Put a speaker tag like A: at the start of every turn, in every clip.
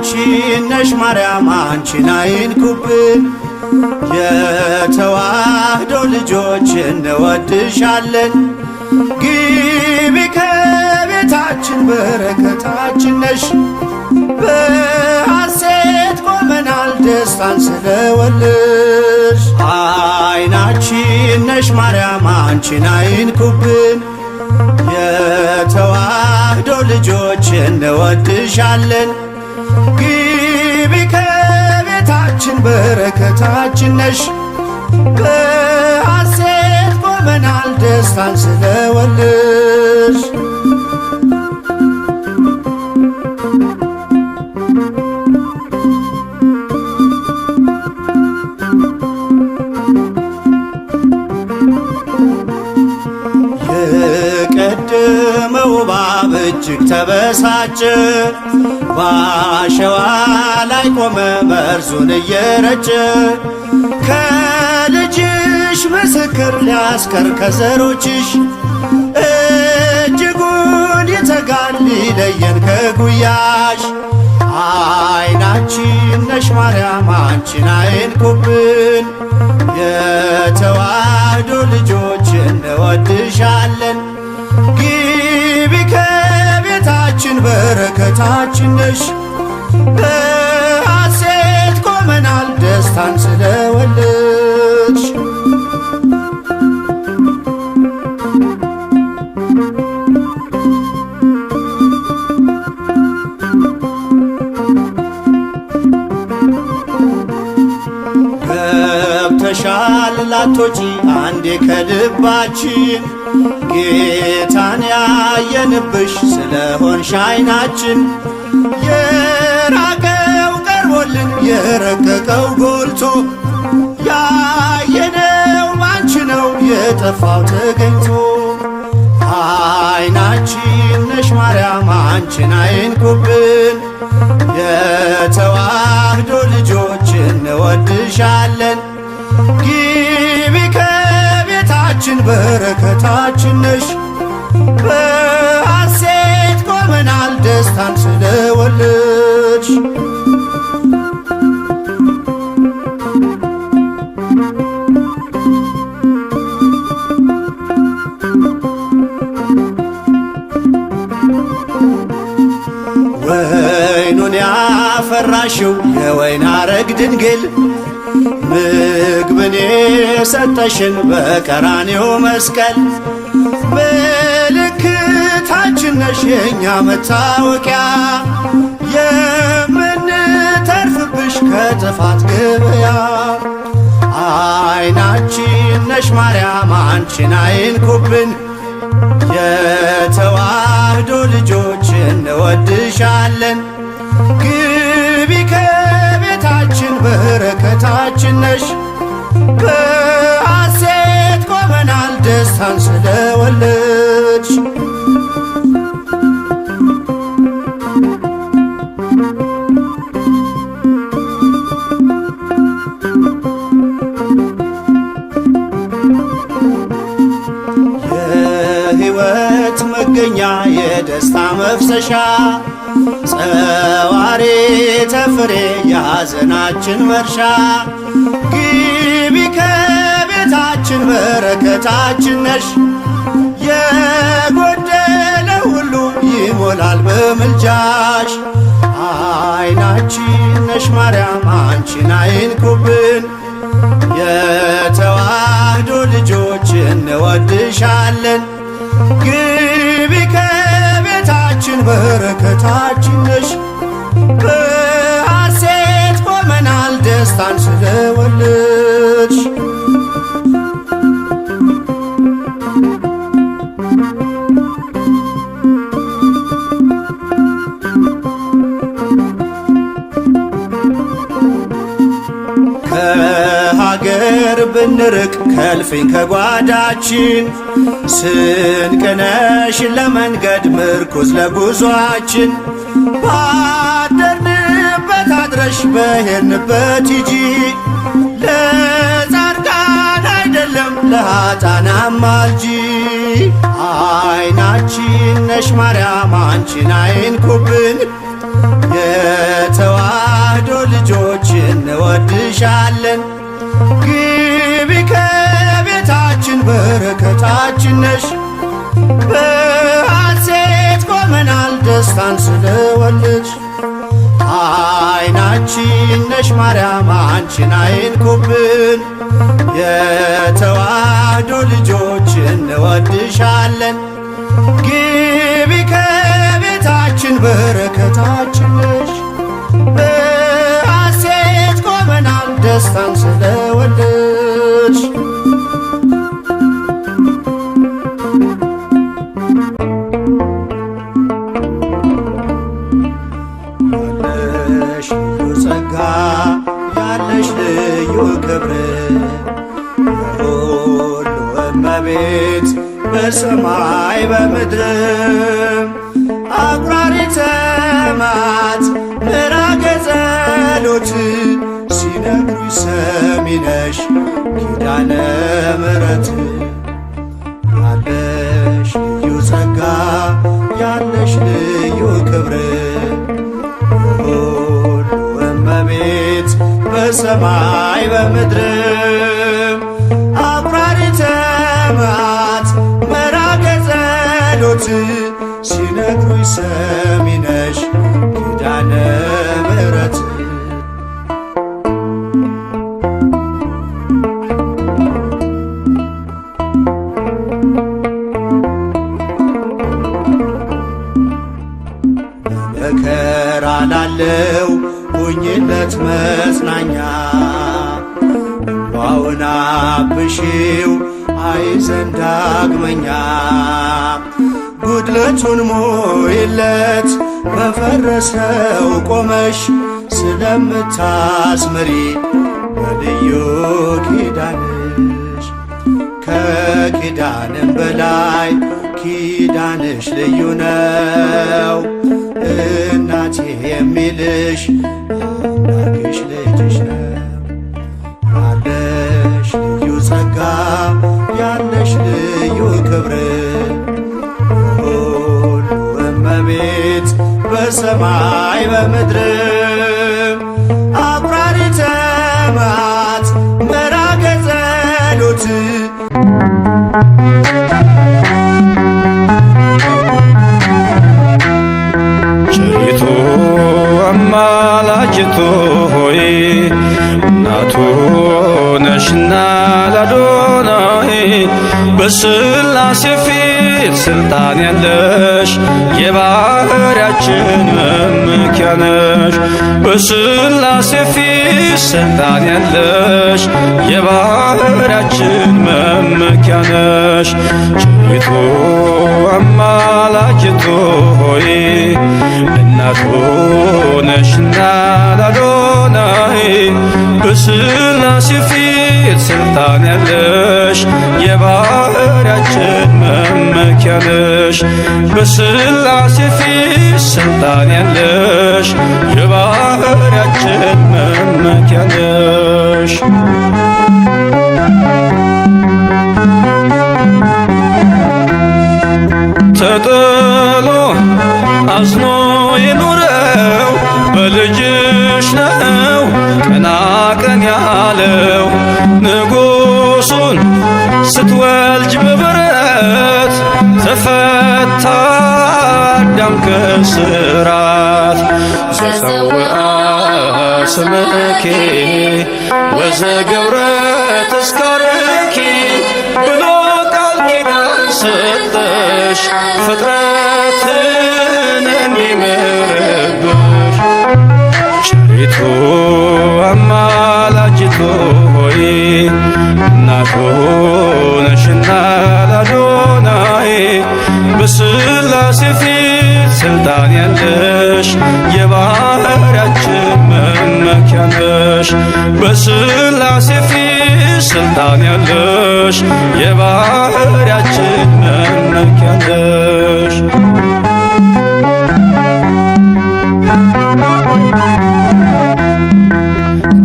A: አይናችን ነሽ ማርያም አንቺን አይንኩብን። የተዋህዶ ልጆች እንወድሻለን። ግቢ ከቤታችን በረከታችን ነሽ። በሐሴት ቆመናል ደስታን ስለወለድሽ። አይናችን ነሽ ማርያም አንቺን አይንኩብን። የተዋህዶ ልጆች እንወድሻለን። ግቢ ከቤታችን በረከታችን ነሽ። በሐሴት ቆመናል ደስታን ስለወለድሽ። የቀደመው እባብ እጅግ ተበሳጨ፣ በአሸዋ ላይ ቆመ መርዙን እየረጨ። ከልጅሽ ምስክር ሊያስቀር ከዘሮችሽ፣ እጅጉን ይተጋል ሊለየን ከጉያሽ። አይናችን ነሽ ማርያም አንቺን አይንኩብን። የተዋህዶ ልጆች እንወድሻለን። ግቢ ከቤታችን በረከታችን ነሽ። በሐሴት ቆመናል ደስታን ስለወለድሽ። ገብተሻል ላቶጪ አንዴ ከልባችን፣ ጌታን ያየንብሽ ስለሆንሽ አይናችን። የራቀው ቀርቦልን የረቀቀው ጎልቶ፣ ያየነው ባንቺ ነው የጠፋው ተገኝቶ። አይናችን ነሽ ማርያም አንቺን አይንኩብን። የተዋህዶ ልጆች እንወድሻለን። ግቢ ከቤታችን በረከታችን ነሽ። በሐሴት ቆመናል ደስታን ስለወለድሽ። ወይኑን ያፈራሽው የወይን አረግ ድንግል፣ ምግብን የሰጠሽን በቀራንዮ መስቀል። ምልክታችን ነሽ የእኛ መታወቂያ፣ የምንተርፍብሽ ከጥፋት ገበያ። አይናችን ነሽ ማርያም አንቺን አይንኩብን። የተዋህዶ ልጆች እንወድሻለን። ግቢ ከቤታችን በረከታችን ነሽ። በሐሴት ቆመናል ደስታን ስለወለድሽ። የሕይወት መገኛ የደስታ መፍሰሻ፣ ጸዋሬ ተፍሬ የሐዘናችን መርሻ። ግቢ ከቤታችን በረከታችን ነሽ። የጎደለ ሁሉ ይሞላል በምልጃሽ። አይናችን ነሽ ማርያም አንቺን አይንኩብን። የተዋህዶ ልጆች እንወድሻለን። ግቢ ከቤታችን በረከታችን ነሽ። በሐሴት ቆመናል ደስታን ስለወለድሽ። ከሀገር ብንርቅ ከልፍኝ ከጓዳችን፣ ስንቅነሽ ለመንገድ ምርኩዝ ለጉዟችን። ባደርንበት አድረሽ በሄድንበት ሂጂ፣ ለጻድቃን አይደለም ለኃጥአን አማልጂ። አይናችን ነሽ ማርያም አንቺን አይንኩብን። የተዋ ደስታን ስለወለድሽ አይናችን ነሽ ማርያም አንቺን አይንኩብን። የተዋሕዶ ልጆች እንወድሻለን። ግቢ ከቤታችን በረከታችን ነሽ። በሐሴት ቆመናል ደስታን ስለወለድሽ። ያለሽ ልዩ ጸጋ ያለሽ ልዩ ክብር የሁሉ እመቤት በሰማይ በምድርም አቁራሪተ መዓት ምራገ ጸሎት ሲነግሩሽ ሰሚ ነሽ ኪዳነ ምሕረት። ያለሽ ልዩ ጸጋ ያለሽ ልዩ ክብር የሁሉ እመቤት በሰማይ በምድርም አቁራሪተ መዓት ምራገ ጸሎት ሲነግሩሽ ሰሚ ነሽ ኪዳነ ምሕረት። መከራ ላለው ሁኝለት መጽናኛ እንባውን አብሺው አይዘን ዳግመኛ ጉድለቱን ሞይለት በፈረሰው ቆመሽ ስለምታስምሪ በልዩ ኪዳንሽ ከኪዳንም በላይ ኪዳንሽ ልዩ ነው። እናቴ የሚልሽ አምላክሽ ልጅሽ ነው። ያለሽ ልዩ ጸጋ ያለሽ ልዩ ክብር የሁሉ እመቤት በሰማይ በምድርም አቁራሪተ መዓት ምራገ ጸሎት
B: ቸሪቱ አማላጅቱ ሆይ እናቱ ነሽና ለአዶናይ በሥላሴ ፊት ስልጣን ያለሽ የባሕርያችን መመኪያ ነሽ። በሥላሴ ፊት ስልጣን ያለሽ የባሕርያችን መመኪያ ነሽ። ቸሪቱ አማላጅቱ ሆይ እናቱ ነሽና ለአዶናይ በሥላሴ ፊት ስልጣን ያለሽ የባሕርያችን መመኪያ ነሽ። በሥላሴ ፊት ስልጣን ያለሽ የባሕርያችን መመኪያ ነሽ። ተጥሎ አዝኖ የኖረው በልጅሽ ነው ቀና ቀን ያለው። ንጉሡን ስትወልጅ በበረት ተፈታ አዳም ከስራት። ዘፀውአ ስምኪ ወዘገብረ ተስካርኪ ብሎ ቃል ኪዳን ሰጠሽ ፍጥረትን እንዲምርብሽ። ቸሪቱ አማላጅቱ ሆይ እናቱ ነሽና ለአዶናይ በሥላሴ ፊት ስልጣን ያለሽ የባሕርያችን መመኪያ ነሽ። በሥላሴ ፊት ስልጣን ያለሽ የባሕርያችን መመኪያ ነሽ።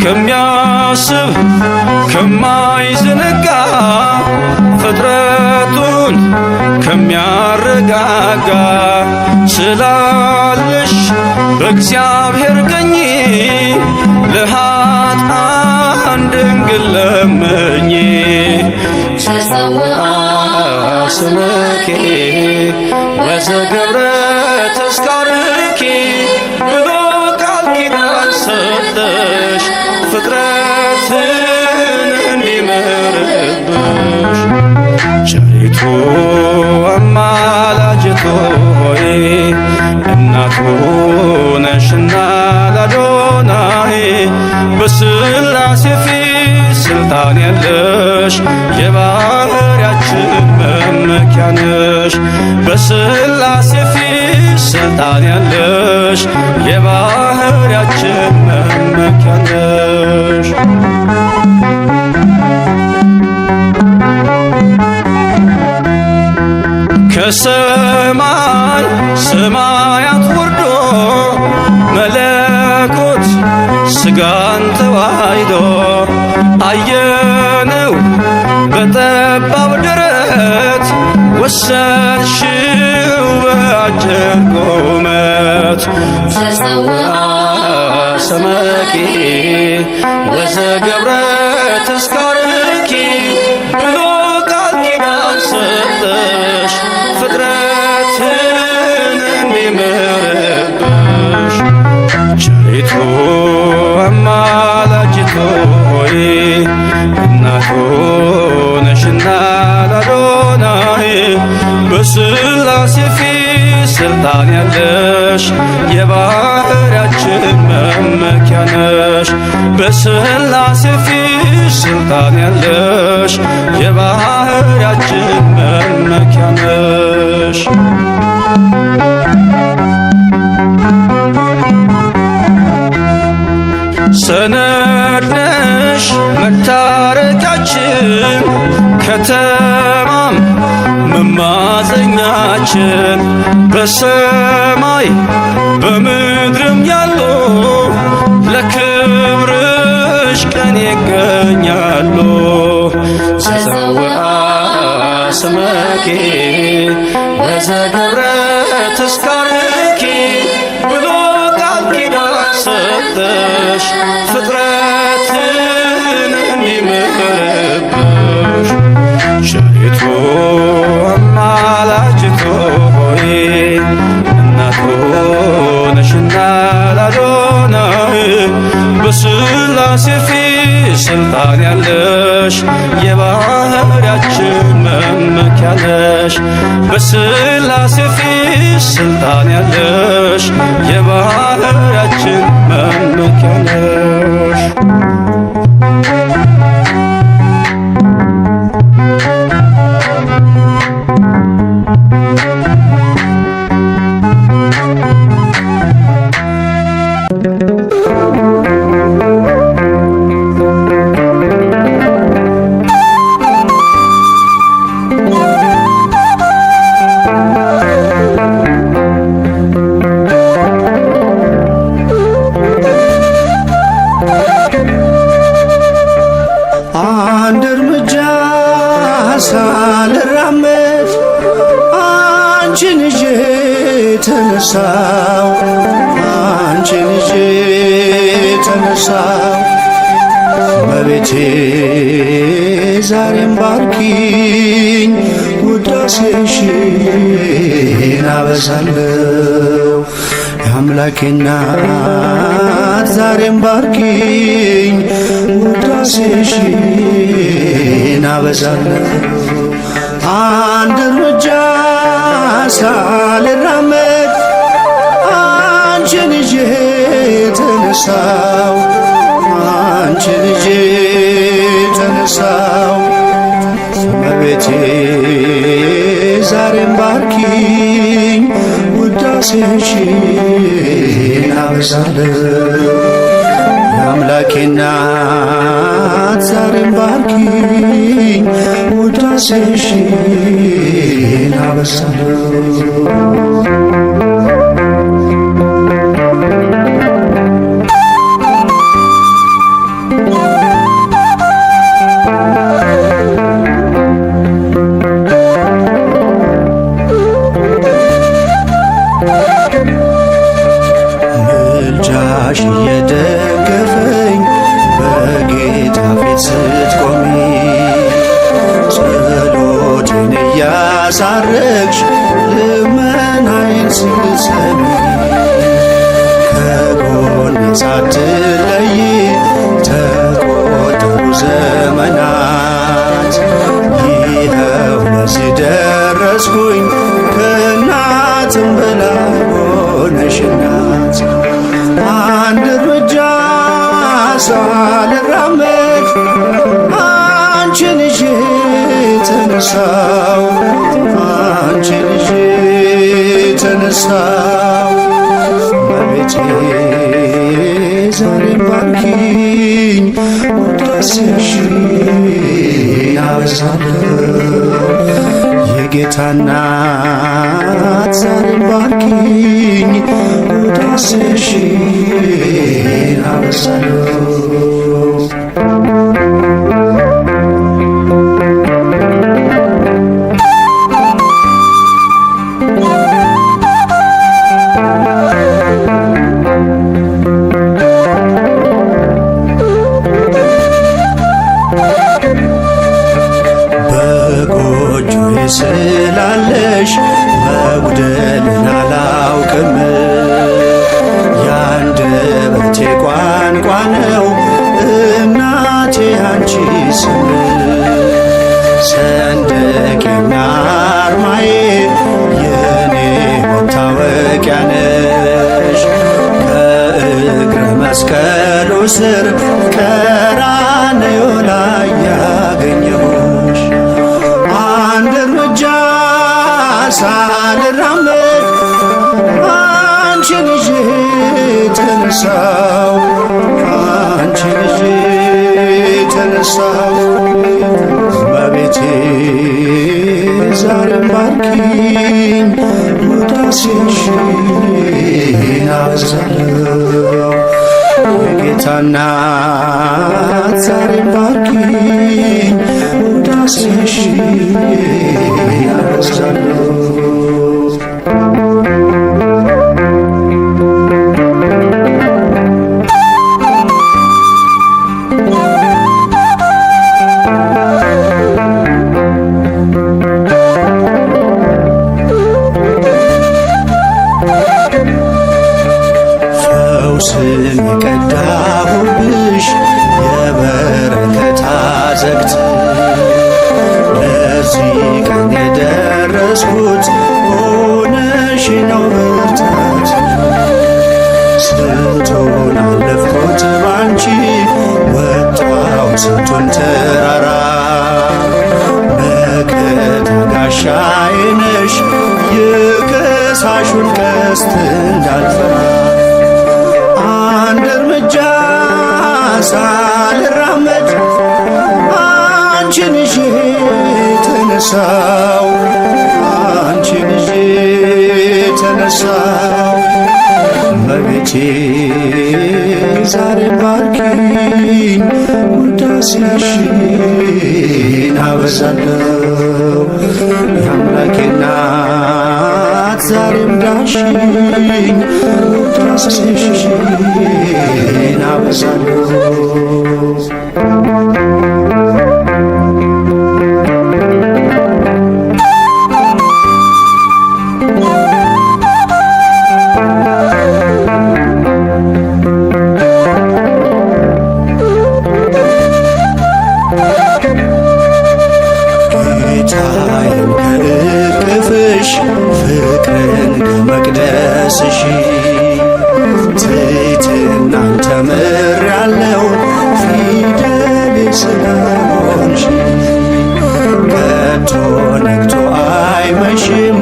B: ከሚያስብ ከማይዘነጋ ፍጥረቱን ከሚያረጋጋ ስላለሽ በእግዚአብሔር ቀኝ ለኃጥአን ድንግል ለምኝ። ዘፀውአ ስምኪ ወዘገብረ ተስካርኪ ቸሪቱ አማላጅቱ ሆይ እናቱ ነሽና ለአዶናይ በሥላሴ ፊት ስልጣን ያለሽ የባሕርያችን መመኪያ ነሽ። በሥላሴ ፊት ስልጣን ያለሽ የባሕርያችን መመኪያ ነሽ። ከሰማይ ሰማያት ወርዶ መለኮት ሥጋን ተዋሕዶ አየነው በጠባብ ደረት ወሰንሽው በአጭር ቁመት ተጸውዐ ሰመኪ ወዘገብረ ተስካርኪ ብሎ ቃል ኪዳን ሰጠሽ ፍጥረትን እንዲምርብሽ። ቸሪቱ አማላጅቱ ሆይ እናቱ ነሽና ለአዶናይ በሥላሴ ፊት ስልጣን ያለሽ የባሕርያችን መመኪያ ነሽ። በሥላሴ ፊት ስልጣን ያለሽ የባሕርያችን መመኪያ ነሽ። ሰነድ ነሽ መታረቂያችን ከተማም መማፀኛችን በሰማይ በምድርም ያሉ ለክብርሽ ቀን ይገኛሉ። ተጸውዐ ስመኪ ወዘገብረ ተስካርኪ ብሎ ቃል ኪዳን ሰጠሽ ፍጥረትን እንዲምርብሽ። ቸሪቱ አማላጅቱ ሆይ እናቱ ነሽና ለአዶናይ በሥላሴ ፊት ስልጣን ያለሽ የባሕርያችን መመኪያ ነሽ። በሥላሴ ፊት ስልጣን ያለሽ የባሕርያችን መመኪያ ነሽ።
A: አንድ እርምጃ ሳልራመድ አንቺን ይዤ ተነሳው፣ አንቺን ይዤ ተነሳው። እመቤቴ ዛሬም ባርኪኝ፣ ውዳሴሽን አበዛለሁ። የአምላኬ እናት ዛሬም ባርኪኝ፣ ውዳሴሽን አበዛለሁ። አንድ እርምጃ ሳልራመድ አንቺን ይዤ ተነሳው፣ አንቺን ይዤ ተነሳው። እመቤቴ ዛሬም ባርኪኝ፣ ውዳሴሽን አበዛለሁ። የአምላኬ እናት ዛሬም ባርኪኝ፣ ውዳሴሽን አበዛለሁ። ምልጃሽ እየደገፈኝ በጌታ ፊት ስትቆሚ፣ ጸሎቴን እያሳረግሽ ልመናዬን ስትሰሚ፣ ከጎኔ ሳትለይ ተቆጠሩ ዘመናት፣ ይኸው ለዚህ ሳልራመድ አንቺን ይዤ ተነሳው አንቺን ይዤ ተነሳው እመቤቴ ዛሬም ባርኪኝ ውዳሴሽን አበዛለሁ የጌታ እናት ዛሬም ባርኪኝ ውዳሴሽን አበዛለሁ ስላለሽ መጉደልን አላውቅም የአንደበቴ ቋንቋ ነው እናቴ አንቺ ስም ሰንደቄና አርማዬ የኔ መታወቂያ ነሽ ከእግረ መስቀሉ ስር ቀራንዮ ላይ ያገኘሁሽ አንድ እርምጃ ሳልራመድ አንቺን ይዤ ተነሳው አንቺን ይዤ ተነሳው እመቤቴ ዛሬም ባርኪኝ ውዳሴሽን አበዛለሁ የጌታ እናት ዛሬም ባርኪኝ ውዳሴሽን አበዛለሁ ፈውስን የቀዳሁብሽ የበረከት አዘግት ለዚህ ቀን የደረስኩት ሆነሽ ነው ብርታት ስንቱን አለፍኩት ባንቺ ወጣው ስንቱን ተራራ መከታ ጋሻዬ ነሽ የከሳሹን ቀስት እንዳልፈራ አንድ እርምጃ ሳልራመድ አንቺን ይዤ ተነሳው አንቺን ይዤ ተነሳው እመቤቴ ዛሬም ባርኪኝ ውዳሴሽን አበዛለሁ የአምላኬ እናት ዛሬም ዳሽኝ ውዳሴሽን አበዛለሁ ጌታዬን ከእቅፍሽ ፍቅርን ከመቅደስሽ ትሕትናን ተምሬአለሁ ፊደሌ ስለሆንሽ ከቶ ነግቶ አይመሽም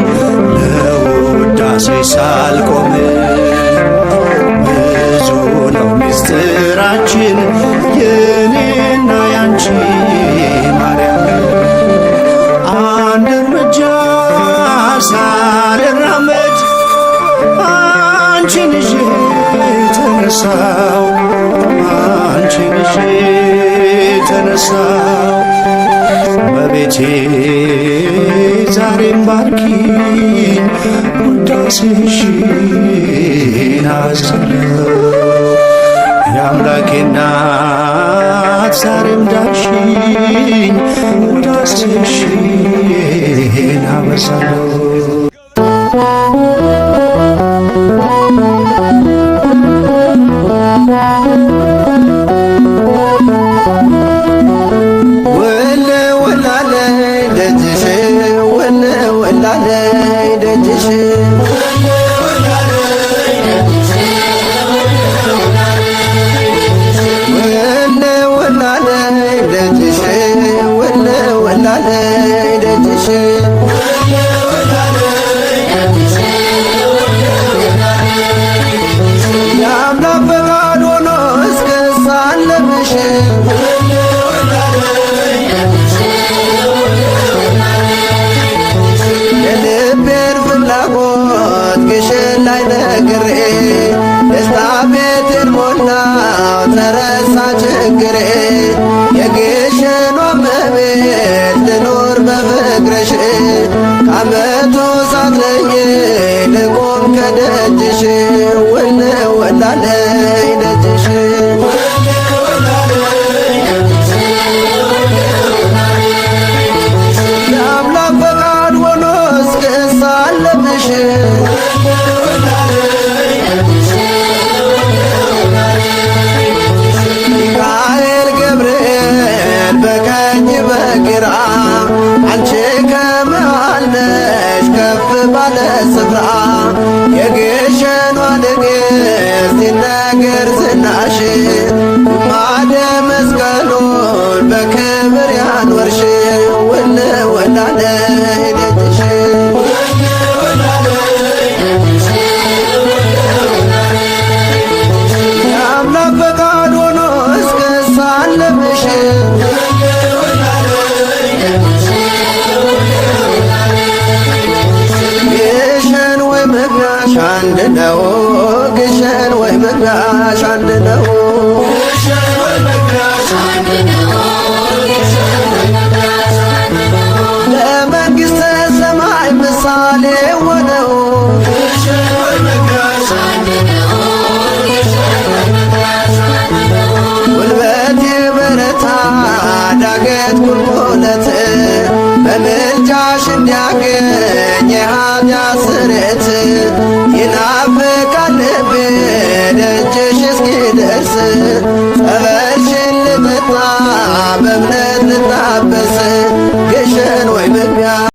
A: ለውዳሴ ሳልቆም ብዙ ነው ምስጢራችን የኔና ያንቺ ማርያም አንድ እርምጃ ሳልራመድ አንቺን ይዤ ተነሳው አንቺን ይዤ ተነሳው እመቤቴ ዛሬም ባርኪኝ ውዳሴሽን አበዛለሁ የአምላኬ እናት ዛሬም ዳሽኝ ውዳሴሽን አበዛለሁ
C: አለብሽ የልቤን ፍላጎት ግሽን ላይ ነግሬ ደስታ ቤትን ሞላው ተረሳ ችግሬ የግሽኗ እመቤት ልኖር በፍቅርሽ ከዓመቱ ሳትለይ ልቆም ከደጅሽ ውል ወላለይ ደጅሽ የአምላክ ፈቃድ ሆኖ እስክሳለምሽ ሚካኤል ገብርኤል በቀኝ በግራ አንቺ ከመሃል ነሽ ከፍ ባለ ስፍራ የግሸኗ ንግሥት ይነገር ዝናሽ ግማደ መስቀሉን በክብር ያኖርሽ ውል ወላለይ ደጅሽ የአምላክ ፈቃድ ሆኖ እስክሳለምሽ ግሸን ወይ መግቢያሽ አንድ ነው ግሸን ወይ መግቢያሽ አንድ ነው ለመንግሥተ ሰማይ ምሳሌ ሆነው ጉልበቴ በረታ ዳገት ቁልቁለት በምልጃሽ እንዲያገኝ የኃጢአት ስርየት ይናፍቃል ልቤ ደጅሽ እስኪደርስ ጸበልሽን ልጠጣ በእምነት ልታበስ ግሸን ወይ መግቢያ